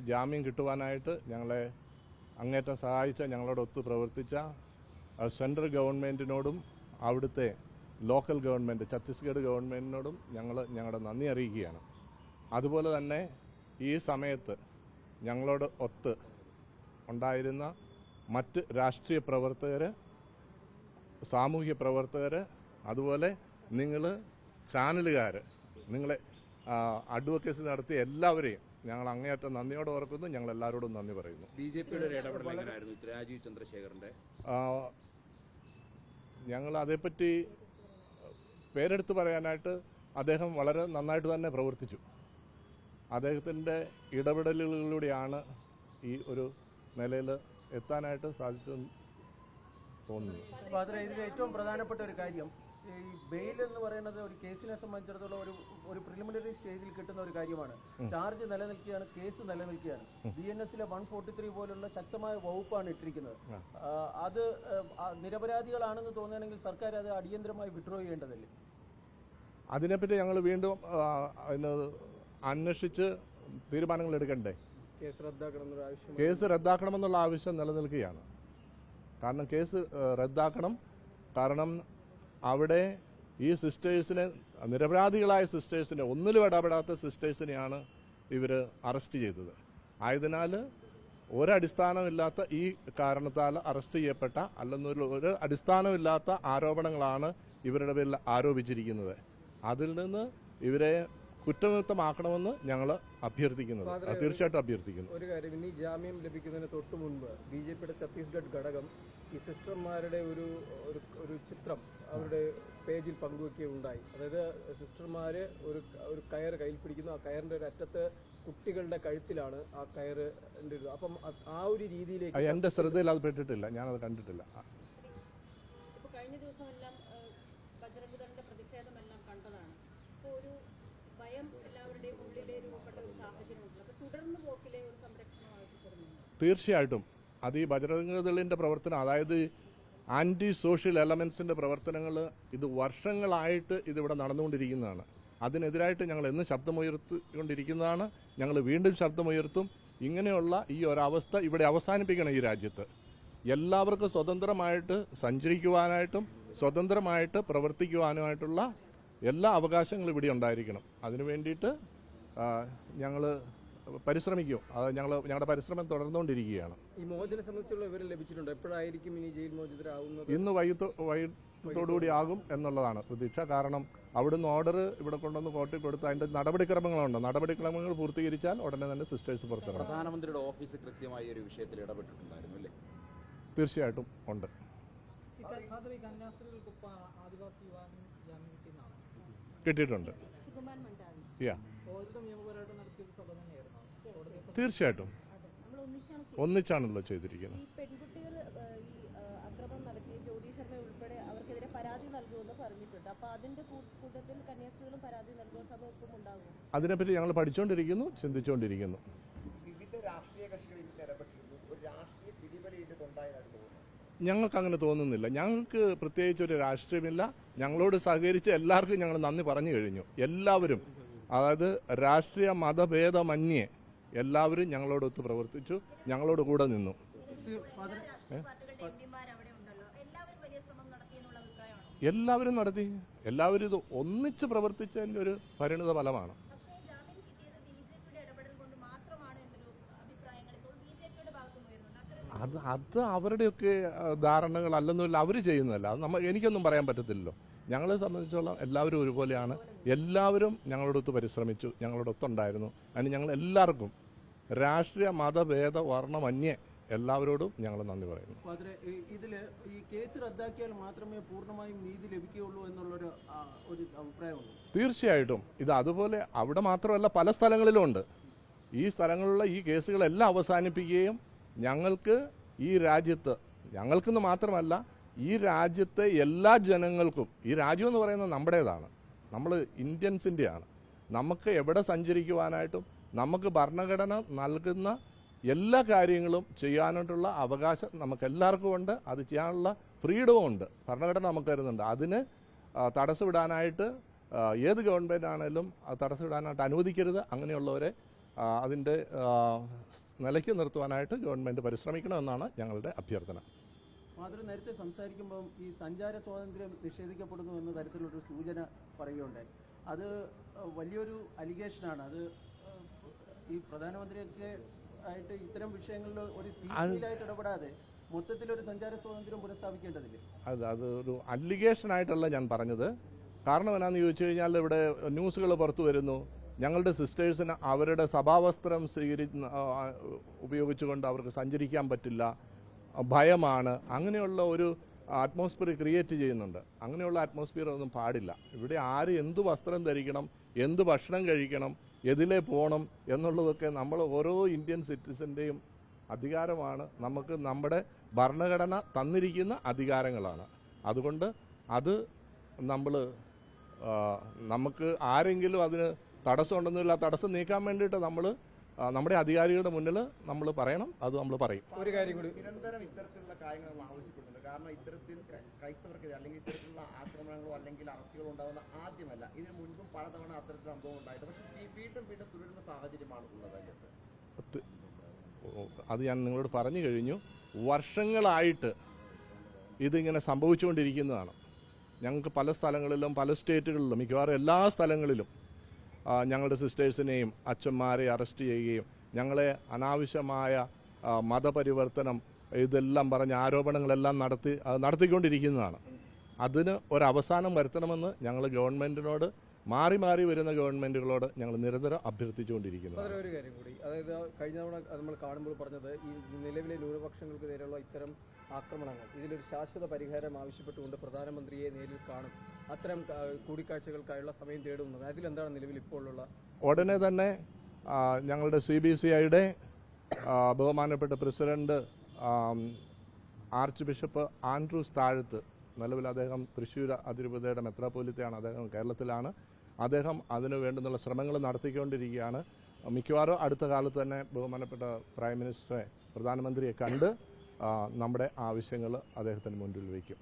ജാമ്യം കിട്ടുവാനായിട്ട് ഞങ്ങളെ അങ്ങേറ്റം സഹായിച്ച, ഞങ്ങളോടൊത്ത് പ്രവർത്തിച്ച സെൻട്രൽ ഗവൺമെൻറ്റിനോടും അവിടുത്തെ ലോക്കൽ ഗവൺമെൻറ് ഛത്തീസ്ഗഡ് ഗവൺമെൻറ്റിനോടും ഞങ്ങളുടെ നന്ദി അറിയിക്കുകയാണ്. അതുപോലെ തന്നെ ഈ സമയത്ത് ഞങ്ങളോട് ഒത്ത് ഉണ്ടായിരുന്ന മറ്റ് രാഷ്ട്രീയ പ്രവർത്തകർ, സാമൂഹ്യ പ്രവർത്തകർ, അതുപോലെ നിങ്ങൾ ചാനലുകാർ, നിങ്ങളെ അഡ്വക്കേസി നടത്തിയ എല്ലാവരെയും ഞങ്ങൾ അങ്ങേയറ്റം നന്ദിയോടെ ഓർക്കുന്നു. ഞങ്ങൾ എല്ലാവരോടും നന്ദി പറയുന്നു. ബിജെപിയുടെ ഒരു ഇടപെടൽ എങ്ങനെയായിരുന്നു രാജീവ് ചന്ദ്രശേഖറിന്റെ? ഞങ്ങൾ അതേപ്പറ്റി പേരെടുത്ത് പറയാനായിട്ട് അദ്ദേഹം വളരെ നന്നായിട്ട് തന്നെ പ്രവർത്തിച്ചു. അദ്ദേഹത്തിൻ്റെ ഇടപെടലുകളിലൂടെയാണ് ഈ ഒരു നിലയിൽ എത്താനായിട്ട് സാധിച്ചതെന്ന് തോന്നുന്നു. അപ്പോൾ അതിൽ ഏറ്റവും പ്രധാനപ്പെട്ട ഒരു കാര്യം, ഈ ബെയിൽ എന്ന് പറയുന്നത് ഒരു കേസിനെ സംബന്ധിച്ചിടത്തോളം ഒരു പ്രിലിമിനറി സ്റ്റേജിൽ കിട്ടുന്ന ഒരു കാര്യമാണ്. ചാർജ് നിലനിൽക്കുകയാണ്, കേസ് നിലനിൽക്കുകയാണ്. BNSലെ 143 പോലുള്ള ശക്തമായ വകുപ്പാണ് ഇട്ടിരിക്കുന്നത്. അത് നിരപരാധികളാണെന്ന് തോന്നുകയാണെങ്കിൽ സർക്കാർ അത് അടിയന്തരമായി വിഡ്രോ ചെയ്യേണ്ടതല്ലേ? അതിനെപ്പറ്റി ഞങ്ങൾ വീണ്ടും അന്വേഷിച്ച് തീരുമാനങ്ങൾ എടുക്കണ്ടേ? കേസ് റദ്ദാക്കണമെന്നുള്ള ആവശ്യം നിലനിൽക്കുകയാണ്. കാരണം കേസ് റദ്ദാക്കണം. കാരണം അവിടെ ഈ സിസ്റ്റേഴ്സിനെ, നിരപരാധികളായ സിസ്റ്റേഴ്സിനെ, ഒന്നിലും ഇടപെടാത്ത സിസ്റ്റേഴ്സിനെയാണ് ഇവർ അറസ്റ്റ് ചെയ്തത്. ആയതിനാൽ ഒരടിസ്ഥാനമില്ലാത്ത ഈ കാരണത്താൽ അറസ്റ്റ് ചെയ്യപ്പെട്ട, അല്ലെന്നൊരു അടിസ്ഥാനമില്ലാത്ത ആരോപണങ്ങളാണ് ഇവരുടെ പേരിൽ ആരോപിച്ചിരിക്കുന്നത്. അതിൽ നിന്ന് ഇവരെ കുറ്റമുക്തമാക്കണമെന്ന് ഞങ്ങൾ അഭ്യർത്ഥിക്കുന്നത്, തീർച്ചയായിട്ടും അഭ്യർത്ഥിക്കുന്നു. ഒരു കാര്യം, ഇനി ജാമ്യം ലഭിക്കുന്നതിന് തൊട്ട് മുൻപ് BJPയുടെ ഛത്തീസ്ഗഡ് ഘടകം ഈ സിസ്റ്റർമാരുടെ ഒരു ചിത്രം അവരുടെ പേജിൽ പങ്കുവയ്ക്കുകയുണ്ടായി. അതായത് സിസ്റ്റർമാര് ഒരു കയർ കയ്യിൽ പിടിക്കുന്നു, ആ കയറിന്റെ ഒരു അറ്റത്ത് കുട്ടികളുടെ കഴുത്തിലാണ് ആ കയറിന്റെ ഒരു, അപ്പം ആ ഒരു രീതിയിലേക്ക് എന്റെ ശ്രദ്ധയിൽ അത് പെട്ടിട്ടില്ല, ഞാനത് കണ്ടിട്ടില്ല. കഴിഞ്ഞ ദിവസമെല്ലാം ബജറംഗ് പ്രതിഷേധമെല്ലാം കണ്ടതാണ്. അപ്പോൾ ഒരു ഭയം എല്ലാവരുടെയും ഉള്ളിലെ രൂപപ്പെട്ട ഒരു സാഹചര്യമുണ്ട്. അപ്പോൾ തുടർന്ന് പോക്കിലെ ഒരു സംരക്ഷണം ആവശ്യപ്പെടുന്നു. തീർച്ചയായിട്ടും അത് ഈ ബജറംഗ് ദളിന്റെ പ്രവർത്തനം, അതായത് ആന്റി സോഷ്യൽ എലമെന്റ്സിന്റെ പ്രവർത്തനങ്ങൾ ഇത് വർഷങ്ങളായിട്ട് ഇതിവിടെ നടന്നുകൊണ്ടിരിക്കുന്നതാണ്. അതിനെതിരായിട്ട് ഞങ്ങൾ എന്ന് ശബ്ദമുയർത്തിക്കൊണ്ടിരിക്കുന്നതാണ്. ഞങ്ങൾ വീണ്ടും ശബ്ദമുയർത്തും. ഇങ്ങനെയുള്ള ഈ ഒരവസ്ഥ ഇവിടെ അവസാനിപ്പിക്കണം. ഈ രാജ്യത്ത് എല്ലാവർക്കും സ്വതന്ത്രമായിട്ട് സഞ്ചരിക്കുവാനായിട്ടും സ്വതന്ത്രമായിട്ട് പ്രവർത്തിക്കുവാനുമായിട്ടുള്ള എല്ലാ അവകാശങ്ങളും ഇവിടെ ഉണ്ടായിരിക്കണം. അതിനു വേണ്ടിയിട്ട് ഞങ്ങൾ പരിശ്രമിക്കും. അത് ഞങ്ങളുടെ പരിശ്രമം തുടർന്നുകൊണ്ടിരിക്കുകയാണ്. ഈ മോചനം സംബന്ധിച്ചുള്ള വിവരം ലഭിച്ചിട്ടുണ്ട്. എപ്പോഴായിരിക്കും ഇനി ജയിൽ മോചിതരാകുന്നത്? ഇന്ന് വൈകിട്ടോടുകൂടി ആകും എന്നുള്ളതാണ് പ്രതീക്ഷ. കാരണം അവിടുന്ന് ഓർഡർ ഇവിടെ കൊണ്ടുവന്ന് കോർട്ടിൽ കൊടുത്ത് അതിന്റെ നടപടിക്രമങ്ങളുണ്ട്. നടപടിക്രമങ്ങൾ പൂർത്തീകരിച്ചാൽ ഉടനെ തന്നെ സിസ്റ്റേഴ്സ് പുറത്തിറങ്ങും. പ്രധാനമന്ത്രിയുടെ ഓഫീസ് കൃത്യമായി ഒരു വിഷയത്തിൽ ഇടപെട്ടിട്ടുണ്ടായിരുന്നു അല്ലേ? തീർച്ചയായിട്ടും ഉണ്ട്. കിട്ടിയിട്ടുണ്ട്. തീർച്ചയായിട്ടും ഒന്നിച്ചാണല്ലോ ചെയ്തിരിക്കുന്നത്. പെൺകുട്ടികൾ ഈ അക്രമം നടത്തിയ ജ്യോതി ശർമ്മ ഉൾപ്പെടെ അവർക്കെതിരെ പരാതി നൽകുമെന്ന് പറഞ്ഞിട്ടുണ്ട്. അപ്പൊ അതിന്റെ കൂട്ടത്തിൽ കന്യാസ്ത്രീകളും പരാതി നൽകുന്ന സംഭവം ഉണ്ടാകും. അതിനെപ്പറ്റി ഞങ്ങൾ പഠിച്ചുകൊണ്ടിരിക്കുന്നു, ചിന്തിച്ചുകൊണ്ടിരിക്കുന്നു. വിവിധ രാഷ്ട്രീയ കക്ഷികളിൽ ഇടപെട്ടിരുന്നു. ഒരു രാഷ്ട്രീയ പിടിവലിയുണ്ടായതായിട്ട് തോന്നുന്നു. ഞങ്ങൾക്ക് അങ്ങനെ തോന്നുന്നില്ല. ഞങ്ങൾക്ക് പ്രത്യേകിച്ച് ഒരു രാഷ്ട്രീയമില്ല. ഞങ്ങളോട് സഹകരിച്ച് എല്ലാവർക്കും ഞങ്ങൾ നന്ദി പറഞ്ഞു കഴിഞ്ഞു. എല്ലാവരും, അതായത് രാഷ്ട്രീയ മതഭേദമന്യേ എല്ലാവരും ഞങ്ങളോടൊത്ത് പ്രവർത്തിച്ചു, ഞങ്ങളോട് കൂടെ നിന്നു. എല്ലാവരും നടത്തി. എല്ലാവരും ഇത് ഒന്നിച്ച് പ്രവർത്തിച്ചതിന്റെ ഒരു പരിണിത ഫലമാണ്. അത് അവരുടെയൊക്കെ ധാരണകൾ അല്ലെന്നില്ല, അവർ ചെയ്യുന്നതല്ല. അത് എനിക്കൊന്നും പറയാൻ പറ്റത്തില്ലല്ലോ. ഞങ്ങളെ സംബന്ധിച്ചോളം എല്ലാവരും ഒരുപോലെയാണ്. എല്ലാവരും ഞങ്ങളോടൊത്ത് പരിശ്രമിച്ചു, ഞങ്ങളോടൊത്തുണ്ടായിരുന്നു. അതിന് ഞങ്ങൾ എല്ലാവർക്കും രാഷ്ട്രീയ മതഭേദ വർണ്ണമന്യേ എല്ലാവരോടും ഞങ്ങൾ നന്ദി പറയുന്നു. ഇതില് ഈ കേസ് റദ്ദാക്കിയാൽ മാത്രമേ പൂർണ്ണമായും നീതി ലഭിക്കുകയുള്ളൂ എന്നുള്ളൊരു അഭിപ്രായമുണ്ട്. തീർച്ചയായിട്ടും ഇത് അതുപോലെ അവിടെ മാത്രമല്ല പല സ്ഥലങ്ങളിലും ഉണ്ട്. ഈ സ്ഥലങ്ങളിലുള്ള ഈ കേസുകളെല്ലാം അവസാനിപ്പിക്കുകയും ഞങ്ങൾക്ക് ഈ രാജ്യത്ത്, ഞങ്ങൾക്കെന്ന് മാത്രമല്ല ഈ രാജ്യത്തെ എല്ലാ ജനങ്ങൾക്കും, ഈ രാജ്യം എന്ന് പറയുന്നത് നമ്മുടേതാണ്, നമ്മൾ ഇന്ത്യൻസിൻ്റെയാണ്. നമുക്ക് എവിടെ സഞ്ചരിക്കുവാനായിട്ടും നമുക്ക് ഭരണഘടന നൽകുന്ന എല്ലാ കാര്യങ്ങളും ചെയ്യാനായിട്ടുള്ള അവകാശം നമുക്കെല്ലാവർക്കും ഉണ്ട്. അത് ചെയ്യാനുള്ള ഫ്രീഡവും ഉണ്ട്, ഭരണഘടന നമുക്ക് തരുന്നുണ്ട്. അതിന് തടസ്സമിടാനായിട്ട് ഏത് ഗവൺമെൻറ് ആണെങ്കിലും തടസ്സമിടാനായിട്ട് അനുവദിക്കരുത്. അങ്ങനെയുള്ളവരെ അതിൻ്റെ നിലയ്ക്ക് നിർത്തുവാനായിട്ട് ഗവൺമെൻറ് പരിശ്രമിക്കണമെന്നാണ് ഞങ്ങളുടെ അഭ്യർത്ഥന. മാതൃ നേരത്തെ സംസാരിക്കുമ്പം ഈ സഞ്ചാര സ്വാതന്ത്ര്യം നിഷേധിക്കപ്പെടുന്നു എന്ന തരത്തിലൊരു സൂചന പറയുകയുണ്ടായി. അത് വലിയൊരു അലിഗേഷനാണ്. അത് ഈ പ്രധാനമന്ത്രിയൊക്കെ ആയിട്ട് ഇത്തരം വിഷയങ്ങളിൽ ഒരു സ്പീച്ചിലായിട്ട് ഇടപെടാതെ മൊത്തത്തിലൊരു സഞ്ചാര സ്വാതന്ത്ര്യം പുനഃസ്ഥാപിക്കേണ്ടതില്ലേ? അതൊരു അലിഗേഷനായിട്ടല്ല ഞാൻ പറഞ്ഞത്. കാരണം എന്നാന്ന് ചോദിച്ചു കഴിഞ്ഞാൽ ഇവിടെ ന്യൂസുകൾ പുറത്തു വരുന്നു, ഞങ്ങളുടെ സിസ്റ്റേഴ്സിന് അവരുടെ സഭാവസ്ത്രം ഉപയോഗിച്ചുകൊണ്ട് അവർക്ക് സഞ്ചരിക്കാൻ പറ്റില്ല, ഭയമാണ്, അങ്ങനെയുള്ള ഒരു അറ്റ്മോസ്ഫിയർ ക്രിയേറ്റ് ചെയ്യുന്നുണ്ട്. അങ്ങനെയുള്ള അറ്റ്മോസ്ഫിയർ ഒന്നും പാടില്ല. ഇവിടെ ആര് എന്ത് വസ്ത്രം ധരിക്കണം, എന്ത് ഭക്ഷണം കഴിക്കണം, എതിലേ പോകണം എന്നുള്ളതൊക്കെ നമ്മൾ ഓരോ ഇന്ത്യൻ സിറ്റിസൻ്റെയും അധികാരമാണ്. നമുക്ക് നമ്മുടെ ഭരണഘടന തന്നിരിക്കുന്ന അധികാരങ്ങളാണ്. അതുകൊണ്ട് അത് നമുക്ക് ആരെങ്കിലും അതിന് തടസ്സമുണ്ടെന്നില്ല, തടസ്സം നീക്കാൻ വേണ്ടിയിട്ട് നമ്മൾ നമ്മുടെ അധികാരികളുടെ മുന്നിൽ നമ്മൾ പറയണം. അത് നമ്മൾ പറയും. ഒരു കാര്യം കൂടി, നിരന്തരം ഇത്തരത്തിലുള്ള കാര്യങ്ങൾ നമ്മൾ ആവശ്യപ്പെടുന്നുണ്ട്. കാരണം ഇത്തരത്തിൽ ക്രൈസ്തവർക്കെതിരെ അല്ലെങ്കിൽ ഇത്തരത്തിലുള്ള ആക്രമണങ്ങളോ അല്ലെങ്കിൽ അറസ്റ്റുകളോ ഉണ്ടാകുന്ന ആദ്യമല്ല. ഇതിനു മുൻപും പലതവണ അത്തരത്തിൽ സംഭവം ഉണ്ടായിട്ട് പക്ഷേ വീണ്ടും തുടരുന്ന സാഹചര്യമാണ് ഉള്ളത് അതിനകത്ത്. അത് ഞാൻ നിങ്ങളോട് പറഞ്ഞു കഴിഞ്ഞു. വർഷങ്ങളായിട്ട് ഇതിങ്ങനെ സംഭവിച്ചുകൊണ്ടിരിക്കുന്നതാണ്. ഞങ്ങൾക്ക് പല സ്ഥലങ്ങളിലും പല സ്റ്റേറ്റുകളിലും മിക്കവാറും എല്ലാ സ്ഥലങ്ങളിലും ഞങ്ങളുടെ സിസ്റ്റേഴ്സിനെയും അച്ഛന്മാരെ അറസ്റ്റ് ചെയ്യുകയും ഞങ്ങളെ അനാവശ്യമായ മതപരിവർത്തനം ഇതെല്ലാം പറഞ്ഞ ആരോപണങ്ങളെല്ലാം നടത്തിക്കൊണ്ടിരിക്കുന്നതാണ്. അതിന് ഒരവസാനം വരുത്തണമെന്ന് ഞങ്ങൾ ഗവൺമെൻറ്റിനോട് മാറി മാറി വരുന്ന ഗവൺമെൻറ്റുകളോട് ഞങ്ങൾ നിരന്തരം അഭ്യർത്ഥിച്ചുകൊണ്ടിരിക്കുന്നു. ഒരു കാര്യം കൂടി, അതായത് കഴിഞ്ഞ തവണ നമ്മൾ കാണുമ്പോൾ പറഞ്ഞത് ഈ നിലവിലെ ന്യൂനപക്ഷങ്ങൾക്ക് നേരെയുള്ള ഇത്തരം ആക്രമണങ്ങൾ ഇതിലൊരു ശാശ്വത പരിഹാരം ആവശ്യപ്പെട്ടുകൊണ്ട് പ്രധാനമന്ത്രിയെ നേരിൽ കാണും, അത്തരം കൂടിക്കാഴ്ചകൾക്കായുള്ള സമയം തേടുന്നത്. അതിലെന്താണ് നിലവിൽ ഇപ്പോഴുള്ള? ഉടനെ തന്നെ ഞങ്ങളുടെ CBCIയുടെ ബഹുമാനപ്പെട്ട പ്രസിഡന്റ് ആർച്ച് ബിഷപ്പ് ആൻഡ്രൂസ് താഴത്ത്, നിലവിൽ അദ്ദേഹം തൃശ്ശൂർ അതിരൂപതയുടെ മെത്രാപ്പോലിത്തയാണ്, അദ്ദേഹം കേരളത്തിലാണ്. അദ്ദേഹം അതിനു വേണ്ടുന്നുള്ള ശ്രമങ്ങൾ നടത്തിക്കൊണ്ടിരിക്കുകയാണ്. മിക്കവാറും അടുത്ത കാലത്ത് തന്നെ ബഹുമാനപ്പെട്ട പ്രൈം മിനിസ്റ്ററെ, പ്രധാനമന്ത്രിയെ കണ്ട് നമ്മുടെ ആവശ്യങ്ങൾ അദ്ദേഹത്തിന് മുൻപിൽ വയ്ക്കും.